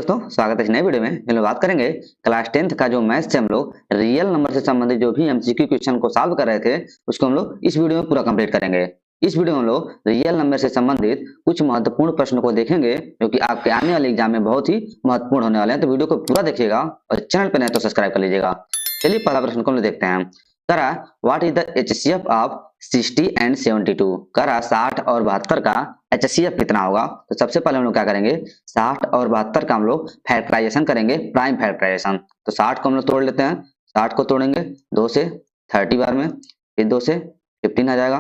दोस्तों, स्वागत है इस नए वीडियो में। हम लोग बात करेंगे क्लास 10th का जो मैथ्स से हम लोग रियल नंबर से संबंधित जो भी एमसीक्यू क्वेश्चन को सॉल्व कर रहे थे, उसको हम लोग इस वीडियो में पूरा कंप्लीट करेंगे। इस वीडियो में हम लोग रियल नंबर से संबंधित कुछ महत्वपूर्ण प्रश्नों को देखेंगे, जो कि आपके आने वाले एग्जाम में बहुत ही महत्वपूर्ण होने वाले हैं। तो वीडियो को पूरा देखिएगा और चैनल पर नए तो सब्सक्राइब कर लीजिएगा। चलिए पहला प्रश्न को हम लोग देखते हैं। करा what is the HCF of 60 and 72। करा 60 और 72 का एचसीएफ कितना होगा। तो सबसे पहले हम लोग क्या करेंगे, 60 और 72 का हम लोग फैक्टराइजेशन करेंगे, प्राइम फैक्टराइजेशन। तो 60 को हम लोग तोड़ लेते हैं। 60 को तोड़ेंगे 2 से 30 बार में, फिर 2 से 15 आ जाएगा,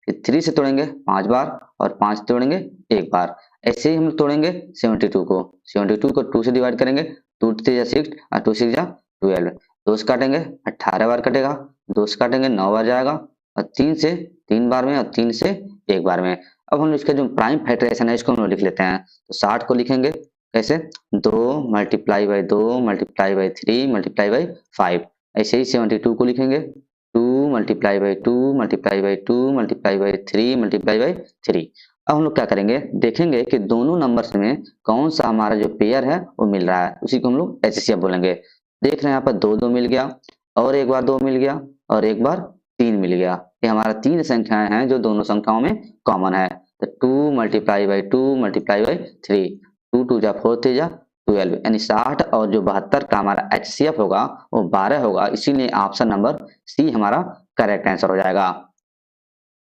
फिर 3 से तोड़ेंगे 5 बार और 5 तोड़ेंगे 1 बार। ऐसे ही हम लोग तोड़ेंगे 72 को। 72 को 2 से डिवाइड करेंगे, 2 3 6 और 2 6 12। 2 से काटेंगे 18 बार कटेगा, 2 से काटेंगे 9 बार जाएगा, और 3 से 3 बार में, और 3 से 1 बार में। अब हम इसका जो प्राइम फैक्टराइजेशन है इसको हम लोग लिख लेते हैं। तो 60 को लिखेंगे कैसे, 2 multiply by 2 multiply by 3 multiply by 5। ऐसे ही 72 को लिखेंगे 2 multiply by 2 multiply by 2 multiply by 3 multiply by 3। अब हम लोग क्या करेंगे, देखेंगे कि दोनों नंबर्स में कौन सा हमारा जो पेयर है वो मिल रहा है, उसी को हम लोग एचसीएफ बोलेंगे। देख रहे हैं यहाँ पर 2 2 मिल गया, और एक बार 2 मिल गया, और एक बार 3 मिल गया। ये हमारा 3 संख्याएं हैं जो दोनों संख्याओं में कॉमन है। तो 2 मल्टीप्लाई बाई 2 मल्टीप्लाई बाई 3, 2 2 जा 4 3 जा 12, यानी 60 और जो 72 का हमारा एचसीएफ होगा वो 12 होगा। इसीलिए ऑप्शन नंबर सी हमारा करेक्ट आंसर हो जाएगा।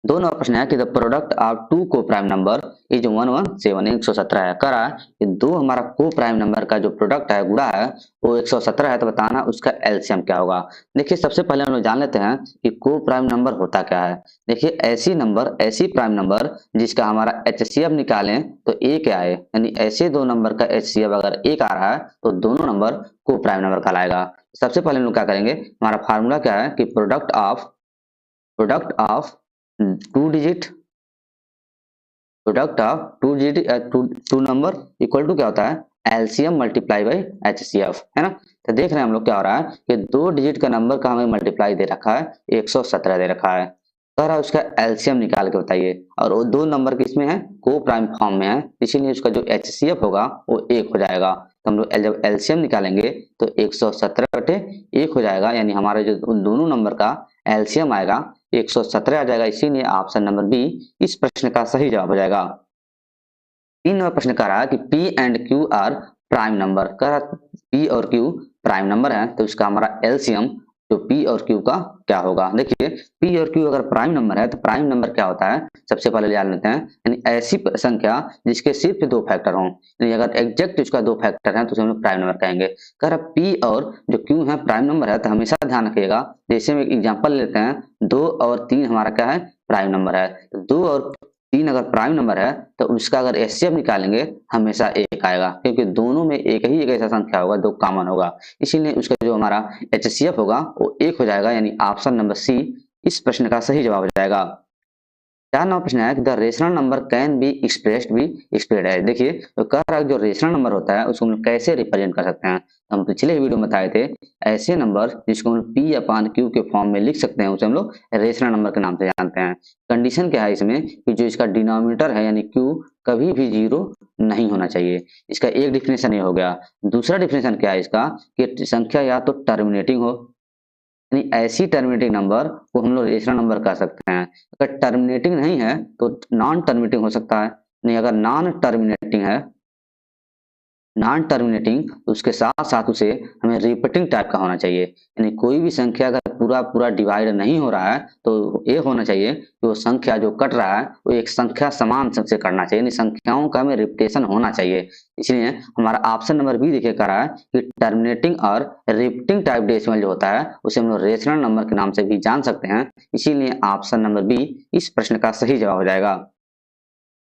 2 नंबर प्रश्न है कि द प्रोडक्ट ऑफ 2 को प्राइम नंबर इज 117, 117 है। करा कि 2 हमारा को प्राइम नंबर का जो प्रोडक्ट है, गुणा है, वो 117 है। तो बताना उसका एलसीएम क्या होगा। देखिए सबसे पहले हम लोग जान लेते हैं कि को प्राइम नंबर होता क्या है। देखिए ऐसी प्राइम नंबर जिसका हमारा एचसीएफ निकालें तो एक आए, यानी ऐसे 2 नंबर का एचसीएफ अगर एक आ रहा है तो दोनों नंबर को प्राइम नंबर कहलाएगा। सबसे पहले हम लोग क्या करेंगे, हमारा फार्मूला क्या है कि product of 2 digit, product of two number equal to क्या होता है, एलसीएम मल्टीप्लाई बाई एचसीएफ, है ना। तो देख रहे हैं हम लोग क्या हो रहा है कि 2 डिजिट का नंबर का हमें मल्टीप्लाई दे रखा है, 117 दे रखा है। कह रहा है उसका एलसीएम निकाल के बताइए, और वो 2 नंबर किसमें है, को प्राइम फॉर्म में है, इसीलिए उसका जो एचसीएफ होगा वो 1 हो जाएगा। तो हम लोग जब एलसीएम निकालेंगे तो 117 बटे 1 हो जाएगा, यानी हमारे जो दोनों नंबर का एलसीएम आएगा 117 आ जाएगा। इसीलिए ऑप्शन नंबर बी इस प्रश्न का सही जवाब हो जाएगा। 3 नंबर प्रश्न कह रहा है कि P and Q R prime number. कह रहा पी और क्यू प्राइम नंबर है, तो इसका हमारा एलसीएम जो पी और क्यू का क्या होगा। देखिए पी और क्यू अगर प्राइम नंबर है तो प्राइम नंबर क्या होता है, सबसे पहले जान लेते हैं, यानी ऐसी संख्या जिसके सिर्फ 2 फैक्टर हों, यानी अगर एग्जैक्ट उसका 2 फैक्टर है तो उसे हम लोग प्राइम नंबर कहेंगे। कह रहा पी और जो क्यू है प्राइम नंबर है, तो हमेशा ध्यान रखिएगा, जैसे हम एक एग्जाम्पल लेते हैं, 2 और 3 हमारा क्या है, प्राइम नंबर है। 2 और 3 अगर प्राइम नंबर है तो उसका अगर एचसीएफ निकालेंगे हमेशा 1 आएगा, क्योंकि दोनों में एक ही एक ऐसा संख्या होगा, 2 कॉमन होगा। इसीलिए उसका जो हमारा एचसीएफ होगा वो 1 हो जाएगा, यानी ऑप्शन नंबर सी इस प्रश्न का सही जवाब हो जाएगा। 4 नंबर प्रश्न है कि the rational number can be expressed be expressed है। देखिए तो कह रहा है जो रेशनल नंबर होता है उसको हम लोग कैसे रिप्रेजेंट कर सकते हैं। हम पिछले वीडियो में बताए थे, ऐसे नंबर जिसको हम लोग पी अपान क्यू के फॉर्म में लिख सकते हैं उसे हम लोग रेशनल नंबर के नाम से जानते हैं। कंडीशन क्या है इसमें कि जो इसका डिनोमिनेटर है यानी क्यू कभी भी 0 नहीं होना चाहिए। इसका एक डिफिनेशन ये हो गया। दूसरा डिफिनेशन क्या है इसका कि संख्या या तो टर्मिनेटिंग हो, यानी ऐसी टर्मिनेटिंग नंबर को हम लोग रेशनल नंबर कह सकते हैं। अगर टर्मिनेटिंग नहीं है तो नॉन टर्मिनेटिंग हो सकता है। नहीं, अगर नॉन टर्मिनेटिंग तो उसके साथ साथ उसे हमें रिपीटिंग टाइप का होना चाहिए, यानी कोई भी संख्या अगर पूरा पूरा डिवाइड नहीं हो रहा है तो ये होना चाहिए कि वो संख्या जो कट रहा है वो एक संख्या समान से करना चाहिए, यानी संख्याओं का हमें रिपीटेशन होना चाहिए। इसलिए हमारा ऑप्शन नंबर बी देखिए कह रहा है कि टर्मिनेटिंग और रिपीटिंग टाइप डेसिमल जो होता है उसे हम लोग रेशनल नंबर के नाम से भी जान सकते हैं। इसीलिए ऑप्शन नंबर बी इस प्रश्न का सही जवाब हो जाएगा।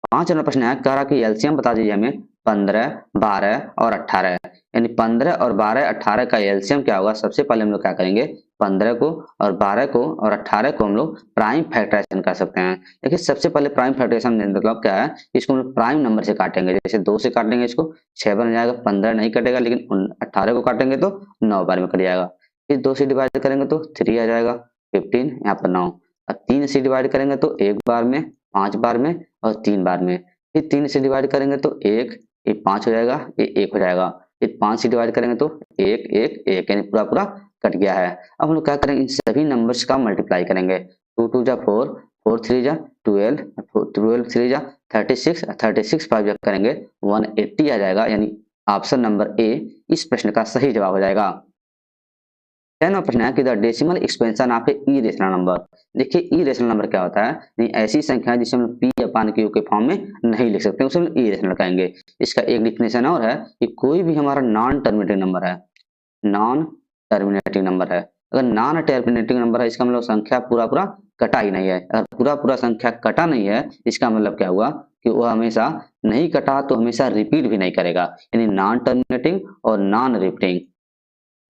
5 नंबर प्रश्न है, कह रहा कि एलसीएम बता दीजिए हमें 15, 12 और 18, यानी 15 और 12, 18 का एलसीएम क्या होगा। सबसे पहले हम लोग क्या करेंगे, 15 को और 12 को और 18 को हम लोग प्राइम फैक्टराइजेशन कर सकते हैं। देखिए सबसे पहले प्राइम फैक्टराइजेशन मतलब क्या है, इसको हम लोग प्राइम नंबर से काटेंगे। जैसे 2 से काटेंगे इसको 6 बन जाएगा, 15 नहीं कटेगा, लेकिन 18 को काटेंगे तो 9 बार में कट जाएगा। फिर 2 से डिवाइड करेंगे तो 3 आ जाएगा, 15 यहाँ पर 9, और 3 से डिवाइड करेंगे तो 1 बार में, 5 बार में और 3 बार में। फिर 3 से डिवाइड करेंगे तो 1, ये 5 हो जाएगा, ये 1 हो जाएगा। ये 5 से डिवाइड करेंगे तो 1 1 1 यानी पूरा पूरा कट गया है। अब हम लोग क्या करेंगे, इन सभी नंबर्स का मल्टीप्लाई करेंगे। 2 2 जा 4, 4 3 जा 12, 12 3 जा 36, 36 5 जा करेंगे 180 आ जाएगा, यानी ऑप्शन नंबर ए इस प्रश्न का सही जवाब हो जाएगा। 10वां प्रश्न है कि the decimal expansion of E rational number. देखिए ई रेशनल नंबर क्या होता है, नहीं ऐसी संख्या है जिसे हम पी अपान क्यू के फॉर्म में नहीं लिख सकते, उसे हम ई रेशनल कहेंगे। इसका एक डिफिनेशन और है कि कोई भी हमारा नॉन टर्मिनेटिंग नंबर है, नॉन टर्मिनेटिंग नंबर है। अगर नॉन टर्मिनेटिंग नंबर है इसका मतलब संख्या पूरा पूरा कटा ही नहीं है। अगर पूरा पूरा संख्या कटा नहीं है इसका मतलब क्या हुआ कि वह हमेशा नहीं कटा तो हमेशा रिपीट भी नहीं करेगा, यानी नॉन टर्मिनेटिंग और नॉन रिपीटिंग।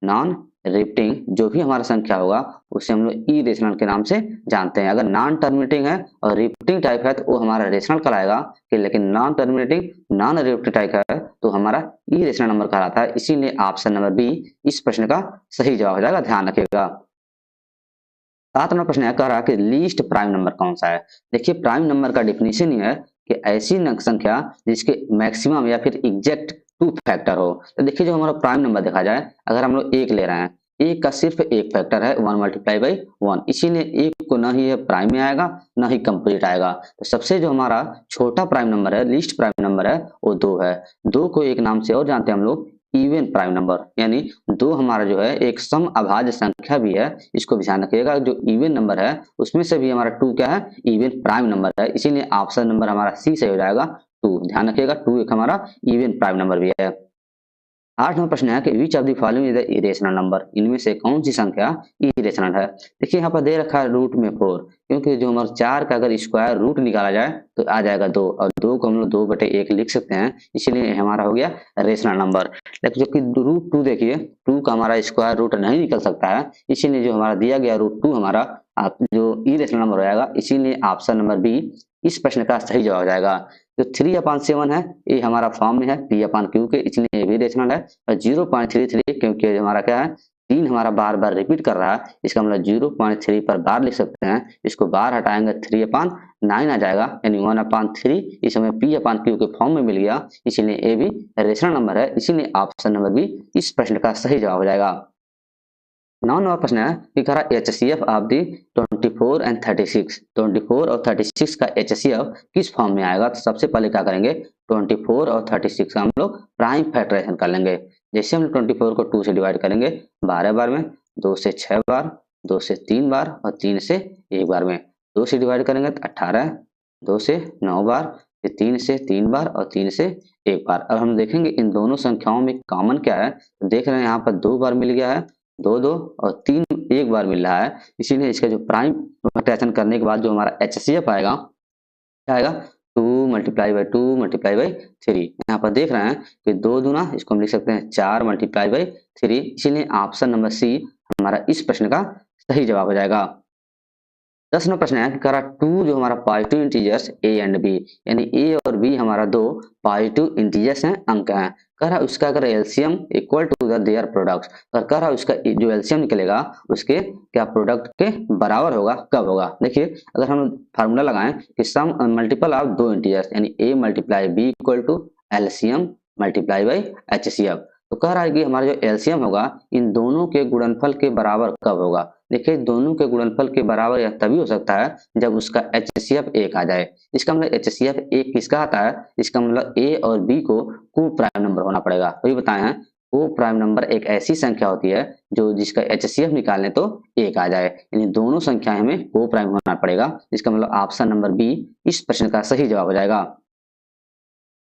नॉन रिपीटिंग जो भी हमारा संख्या होगा उसे हम लोग ई रेशनल के नाम से जानते हैं। अगर नॉन टर्मिनेटिंग है और रिपीटिंग टाइप है तो वो हमारा रेशनल कहलाएगा, कि लेकिन non terminating non repeating type है तो हमारा ई रेशनल नंबर कहलाता है। इसीलिए ऑप्शन नंबर बी इस प्रश्न का सही जवाब हो जाएगा, ध्यान रखिएगा। 7 नंबर प्रश्न है, कह रहा कि लीस्ट प्राइम नंबर कौन सा है। देखिए प्राइम नंबर का डिफिनेशन ही है कि ऐसी संख्या जिसके मैक्सिमम या फिर एग्जैक्ट 2 फैक्टर हो। तो देखिए जो हमारा प्राइम नंबर देखा जाए, अगर हम लोग 1 ले रहे हैं, 1 का सिर्फ एक फैक्टर है 1 मल्टीप्लाई बाई 1, इसीलिए 1 को ना ही ये प्राइम में आएगा ना ही कंप्लीट आएगा। तो सबसे जो हमारा छोटा प्राइम नंबर है, लीस्ट प्राइम नंबर है, वो 2 है। 2 को एक नाम से और जानते हैं हम लोग इवन प्राइम नंबर, यानी 2 हमारा जो है एक सम अभाज्य संख्या भी है। इसको भी ध्यान रखिएगा, जो इवन नंबर है उसमें से भी हमारा 2 क्या है, इवन प्राइम नंबर है। इसीलिए ऑप्शन नंबर हमारा सी से हो जाएगा 2। ध्यान रखिएगा 2 एक हमारा इवन प्राइम नंबर भी है। 8 नंबर प्रश्न है कि which of the following is the irrational number. इनमें से कौन सी संख्या इरेशनल है। देखिए यहाँ पर दे रखा है रूट में 4, क्योंकि जो हमारा 4 का अगर स्क्वायर रूट निकाला जाए तो आ जाएगा 2, और 2 को हम लोग 2/1 लिख सकते हैं, इसीलिए हमारा हो गया रेशनल नंबर। लेकिन जो कि रूट 2 देखिए 2 का हमारा स्क्वायर रूट नहीं निकल सकता है, इसीलिए जो हमारा दिया गया रूट 2 हमारा जो इरेशनल नंबर हो जाएगा, इसीलिए ऑप्शन नंबर बी इस प्रश्न का सही जवाब हो जाएगा। जो 3/7 है ये हमारा फॉर्म में है पी अपान क्यू के, इसलिए ये भी रेशनल है। और 0.33 क्योंकि हमारा क्या है 3 हमारा बार बार रिपीट कर रहा है, इसका मतलब 0.3 पर बार लिख सकते हैं। इसको बार हटाएंगे 3/9 आ जाएगा, यानी 1/3 इस समय पी अपान क्यू के फॉर्म में मिल गया, इसीलिए ए भी रेशनल नंबर है। इसीलिए ऑप्शन नंबर बी इस प्रश्न का सही जवाब हो जाएगा। 9 नंबर प्रश्न है कि कह रहा एचसीएफ ऑफ दी 24 एंड 36। 24 और 36 का एचसीएफ किस फॉर्म में आएगा। तो सबसे पहले क्या करेंगे, 24 और 36 का हम लोग प्राइम फैक्टराइजेशन कर लेंगे। जैसे हम 24 को 2 से डिवाइड करेंगे 12 बार में, 2 से 6 बार, 2 से 3 बार और 3 से 1 बार में। 2 से डिवाइड करेंगे तो 18, 2 से 9 बार, फिर 3 से 3 बार और 3 से 1 बार। अब हम देखेंगे इन दोनों संख्याओं में कॉमन क्या है, तो देख रहे हैं यहाँ पर 2 बार मिल गया है, 2 2 और 3 एक बार मिल रहा है। इसीलिए इसका जो प्राइम फैक्टराइजेशन करने के बाद जो हमारा एचसीएफ आएगा क्या आएगा, 2 मल्टीप्लाई बाई 2 मल्टीप्लाई बाई 3। यहाँ पर देख रहे हैं कि 2 दूना इसको हम लिख सकते हैं 4 मल्टीप्लाई बाई 3, इसीलिए ऑप्शन नंबर सी हमारा इस प्रश्न का सही जवाब हो जाएगा। 10 नंबर प्रश्न है कि करा 2 जो हमारा positive integers a and b, यानी ए और बी हमारा 2 पॉजिटिव इंटीजर्स हैं, अंक हैं। कह रहा उसका अगर LCM equal to the their products, और कह रहा उसका जो एलसीएम निकलेगा उसके क्या प्रोडक्ट के बराबर होगा, कब होगा। देखिए अगर हम फार्मूला लगाएं कि सम मल्टीपल ऑफ 2 इंटीजर्स, यानी A multiply B equal to LCM multiply by HCF, तो कह रहा है कि हमारा जो एलसीएम होगा इन दोनों के गुणनफल के बराबर कब होगा। देखिए दोनों के गुणनफल के बराबर या तभी हो सकता है जब उसका एचसीएफ 1 आ जाए। इसका मतलब एचसीएफ 1 किसका आता है, इसका मतलब ए और बी को को प्राइम नंबर होना पड़ेगा। तो ये बताए हैं को प्राइम नंबर एक ऐसी संख्या होती है जो जिसका एचसीएफ निकालने तो 1 आ जाए, यानी दोनों संख्याएं हमें को प्राइम होना पड़ेगा। इसका मतलब ऑप्शन नंबर बी इस प्रश्न का सही जवाब हो जाएगा।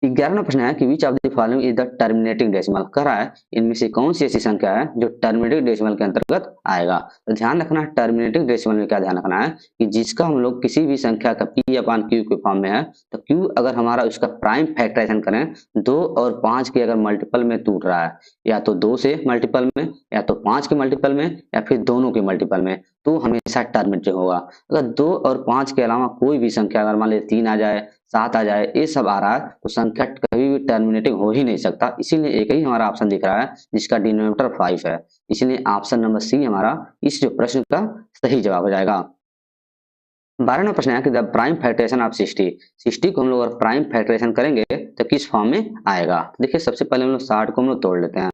11वां प्रश्न है कि which of the following is the terminating decimal. कह रहा है इनमें से कौन सी ऐसी संख्या है जो टर्मिनेटिंग डेसिमल के अंतर्गत आएगा। तो ध्यान रखना है टर्मिनेटिंग डेसिमल में क्या ध्यान रखना है कि जिसका हम लोग किसी भी संख्या का पी अपान क्यू के फॉर्म में है, तो क्यू अगर हमारा उसका प्राइम फैक्टराइजेशन करें 2 और 5 के अगर मल्टीपल में टूट रहा है, या तो 2 से मल्टीपल में, या तो 5 के मल्टीपल में, या फिर दोनों के मल्टीपल में, तो हमेशा टर्मिनेटिंग होगा। अगर 2 और 5 के अलावा कोई भी संख्या अगर मान लीजिए 3 आ जाए, 7 आ जाए, ये सब आ रहा है, तो संख्या कभी भी टर्मिनेटिंग हो ही नहीं सकता। इसीलिए एक ही हमारा ऑप्शन दिख रहा है जिसका डिनोमिनेटर 5 है। इसीलिए ऑप्शन नंबर सी हमारा इस जो प्रश्न का सही जवाब हो जाएगा। 12वां प्रश्न है कि द प्राइम फैक्टराइजेशन ऑफ 60 को हम लोग अगर प्राइम फैक्टराइजेशन करेंगे तो किस फॉर्म में आएगा। तो देखिए सबसे पहले हम लोग 60 को हम लोग तोड़ लेते हैं,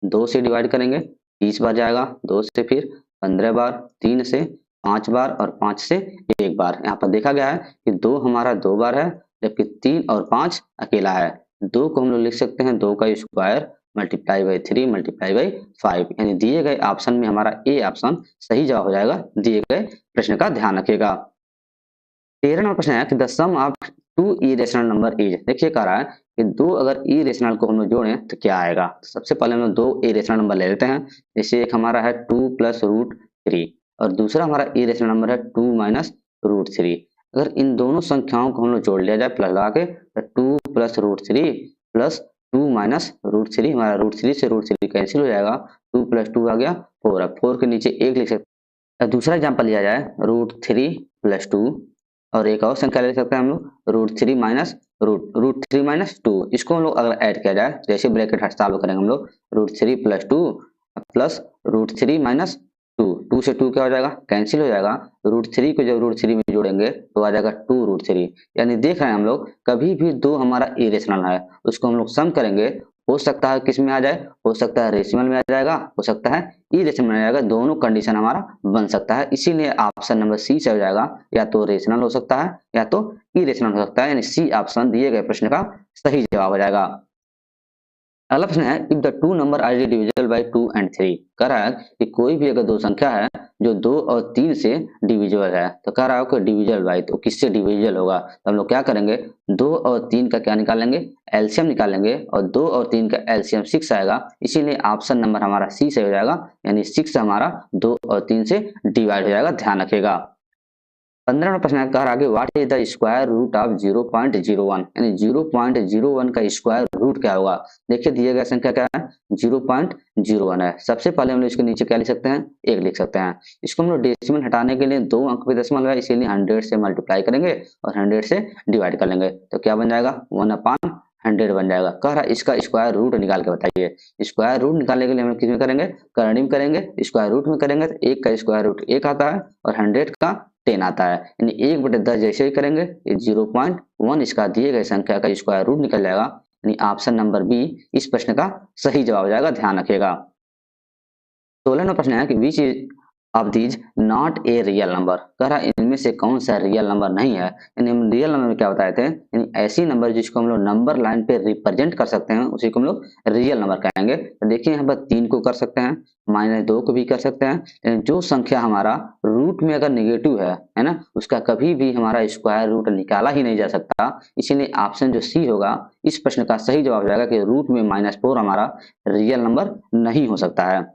2 से डिवाइड करेंगे 30 बार जाएगा, 2 से फिर 15 बार, 3 से 5 बार और 5 से 1 बार। यहाँ पर देखा गया है कि 2 हमारा 2 बार है, जबकि 3 और 5 अकेला है। 2 को हम लोग लिख सकते हैं 2 का square multiply by 3 multiply by 5, यानी दिए गए ऑप्शन में हमारा ए ऑप्शन सही जवाब हो जाएगा दिए गए प्रश्न का। ध्यान रखिएगा। 13 नंबर प्रश्न है कि the sum of two irrational number is. देखिए कह रहा है कि दो अगर इरेशनल को हम लोग जोड़ें तो क्या आएगा। तो सबसे पहले हम लोग दो इरेशनल नंबर ले लेते हैं। जैसे एक हमारा है 2 प्लस रूट 3 और दूसरा हमारा इरेशनल नंबर है 2 माइनस रूट 3। अगर इन दोनों संख्याओं को हम लोग जोड़ लिया जाए प्लस लगा के, तो 2 plus root 3 plus 2 minus root 3, हमारा रूट 3 से रूट 3 कैंसिल हो जाएगा, 2 प्लस 2 आ गया 4। अब 4 के नीचे 1 लिख सकते हैं। दूसरा एग्जाम्पल लिया जाए रूट 3 प्लस 2 और एक और संख्या ले सकते हैं हम लोग रूट 3 माइनस रूट 3 माइनस 2। इसको हम लोग अगर ऐड किया जाए, जैसे ब्रैकेट सॉल्व करेंगे हम लोग, root 3 plus 2 plus root 3 minus 2, 2 से 2 क्या हो जाएगा, कैंसिल हो जाएगा। रूट 3 को जब रूट 3 में जोड़ेंगे तो आ जाएगा 2 रूट 3। यानी देख रहे हैं हम लोग कभी भी दो हमारा इरेशनल है उसको हम लोग सम करेंगे, हो सकता है किस में आ जाए, हो सकता है रेशनल में आ जाएगा, हो सकता है इरेशनल में आ जाएगा। दोनों कंडीशन हमारा बन सकता है, इसीलिए ऑप्शन नंबर सी से हो जाएगा। या तो रेशनल हो सकता है या तो इरेशनल हो सकता है, यानी सी ऑप्शन दिए गए प्रश्न का सही जवाब हो जाएगा। अगला प्रश्न है if the two number are divisible by 2 and 3। कह रहा है कि कोई भी अगर दो संख्या है जो 2 और 3 से डिविजिबल है, तो कह रहा है कि डिविजिबल बाय, तो किससे डिविजिबल होगा। तो हम लोग क्या करेंगे, 2 और 3 का क्या निकालेंगे, एलसीएम निकालेंगे, और 2 और 3 का एलसीएम 6 आएगा, इसीलिए ऑप्शन नंबर हमारा सी से हो जाएगा, यानी 6 हमारा 2 और 3 से डिवाइड हो जाएगा। ध्यान रखिएगा। 15 प्रश्न है, कह रहा है what is the square root of 0.01, यानी 0.01 का स्क्वायर रूट क्या होगा। देखिए दिए गया संख्या क्या है, 0.01 है। सबसे पहले हम लोग इसके नीचे क्या लिख सकते हैं, 1 लिख सकते हैं। इसको हम लोग डेसिमल हटाने के लिए 2 अंक पे दशमलव है, इसीलिए 100 से मल्टीप्लाई करेंगे और 100 से डिवाइड कर लेंगे, तो क्या बन जाएगा 1/100 बन जाएगा। कह रहा है इसका स्क्वायर रूट निकाल के बताइए। स्क्वायर रूट निकालने के लिए हम किस में करेंगे, करनी में करेंगे। स्क्वायर रूट में करेंगे तो 1 का स्क्वायर रूट 1 आता है और 100 का 10 आता है, यानी 1/10 जैसे ही करेंगे 0.1 इसका दिए गए संख्या का स्क्वायर रूट निकल जाएगा, यानी ऑप्शन नंबर बी इस प्रश्न का सही जवाब हो जाएगा। ध्यान रखिएगा। 16 नंबर प्रश्न है कि which is of these not a real number. कह रहा है इनमें से कौन सा रियल नंबर नहीं है। यानी हम रियल नंबर में क्या बताए थे, यानी ऐसी नंबर जिसको हम लोग नंबर लाइन पे रिप्रेजेंट कर सकते हैं उसी को हम लोग रियल नंबर कहेंगे। तो देखिए यहाँ पर 3 को कर सकते हैं, -2 को भी कर सकते हैं, लेकिन जो संख्या हमारा रूट में अगर निगेटिव है ना, उसका कभी भी हमारा स्क्वायर रूट निकाला ही नहीं जा सकता। इसीलिए ऑप्शन जो सी होगा इस प्रश्न का सही जवाब हो जाएगा कि रूट में -4 हमारा रियल नंबर नहीं हो सकता है।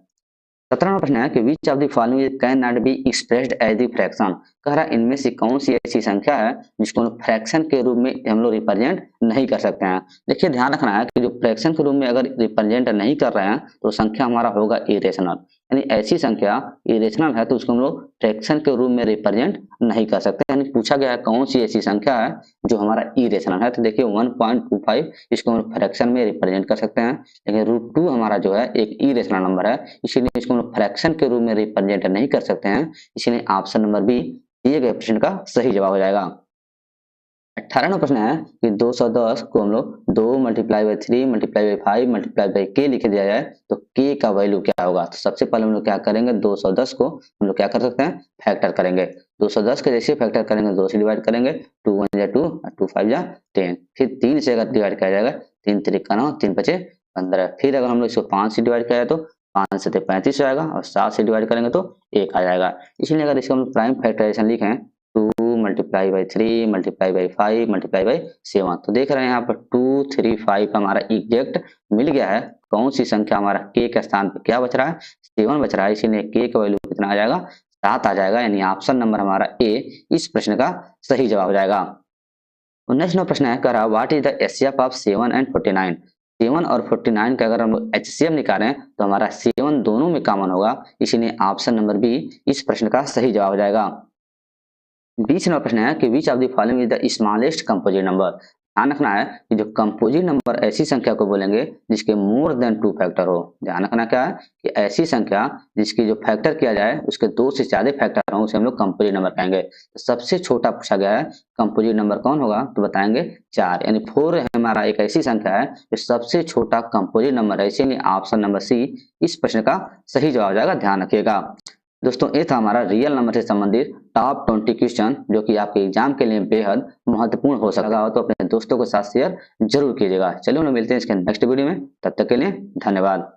17वां प्रश्न है कि which of the following can not be expressed as the fraction. कह रहा है इनमें से कौन सी ऐसी संख्या है जिसको हम फ्रैक्शन के रूप में हम लोग रिप्रेजेंट नहीं कर सकते हैं। देखिए ध्यान रखना है कि जो फ्रैक्शन के रूप में अगर रिप्रेजेंट नहीं कर रहे हैं तो संख्या हमारा होगा इरेशनल, यानी ऐसी संख्या इरेशनल है तो उसको हम लोग फ्रैक्शन के रूप में रिप्रेजेंट नहीं कर सकते। यानी पूछा गया है कौन सी ऐसी संख्या है जो हमारा इरेशनल है, तो देखिए 1.25 इसको हम फ्रैक्शन में रिप्रेजेंट कर सकते हैं, लेकिन √2 हमारा जो है एक इरेशनल नंबर है, इसीलिए इसको हम फ्रैक्शन के रूप में रिप्रेजेंट नहीं कर सकते हैं। इसीलिए ऑप्शन नंबर बी दिए गए प्रश्न का सही जवाब हो जाएगा। 18वां प्रश्न है कि 210 को हम लोग 2 multiply by 3 multiply by 5 multiply by के लिख दिया जाए तो के का वैल्यू क्या होगा। तो सबसे पहले हम लोग क्या करेंगे, 210 को हम लोग क्या कर सकते हैं, फैक्टर करेंगे। 210 के जैसे फैक्टर करेंगे 2 से डिवाइड करेंगे, 2 1 जा 2 और 2 5 जा 10, फिर 3 से अगर डिवाइड किया जाएगा 3 3 का 9 3 5 15, फिर अगर हम लोग इसको 5 से डिवाइड किया जाए तो 5 से 35 आएगा और 7 से डिवाइड करेंगे तो 1 आ जाएगा। इसलिए अगर इसको हम प्राइम फैक्टराइजेशन लिखें 2 multiply by 3 multiply by 5 multiply by 7, तो देख रहे हैं यहाँ पर 2 3 5 हमारा एग्जैक्ट मिल गया है। कौन सी संख्या हमारा के के स्थान पर क्या बच रहा है, 7 बच रहा है, इसीलिए के का वैल्यू कितना आ जाएगा, 7 आ जाएगा, यानी ऑप्शन नंबर हमारा ए इस प्रश्न का सही जवाब हो जाएगा। 19वां प्रश्न है, कह रहा what is the HCF of 7 and 49। 7 और 49 का अगर हम एचसीएफ निकालें तो हमारा 7 दोनों में कॉमन होगा, इसीलिए ऑप्शन नंबर बी इस प्रश्न का सही जवाब हो जाएगा। 20वां प्रश्न है कि which of the following is the smallest composite number. ध्यान रखना है कि जो कंपोजिट नंबर ऐसी संख्या को बोलेंगे जिसके मोर देन 2 फैक्टर हो। ध्यान रखना क्या है कि ऐसी संख्या जिसकी जो फैक्टर किया जाए उसके 2 से ज्यादा फैक्टर हो उसे हम लोग कंपोजिट नंबर कहेंगे। तो सबसे छोटा पूछा गया है कंपोजिट नंबर कौन होगा, तो बताएंगे 4, यानी 4 हमारा एक ऐसी संख्या है जो सबसे छोटा कंपोजिट नंबर है, इसीलिए ऑप्शन नंबर सी इस प्रश्न का सही जवाब हो जाएगा। ध्यान रखिएगा दोस्तों, ये था हमारा रियल नंबर से संबंधित टॉप 20 क्वेश्चन जो कि आपके एग्जाम के लिए बेहद महत्वपूर्ण हो सकता है, तो अपने दोस्तों के साथ शेयर जरूर कीजिएगा। चलिए मिलते हैं इसके नेक्स्ट वीडियो में, तब तक के लिए धन्यवाद।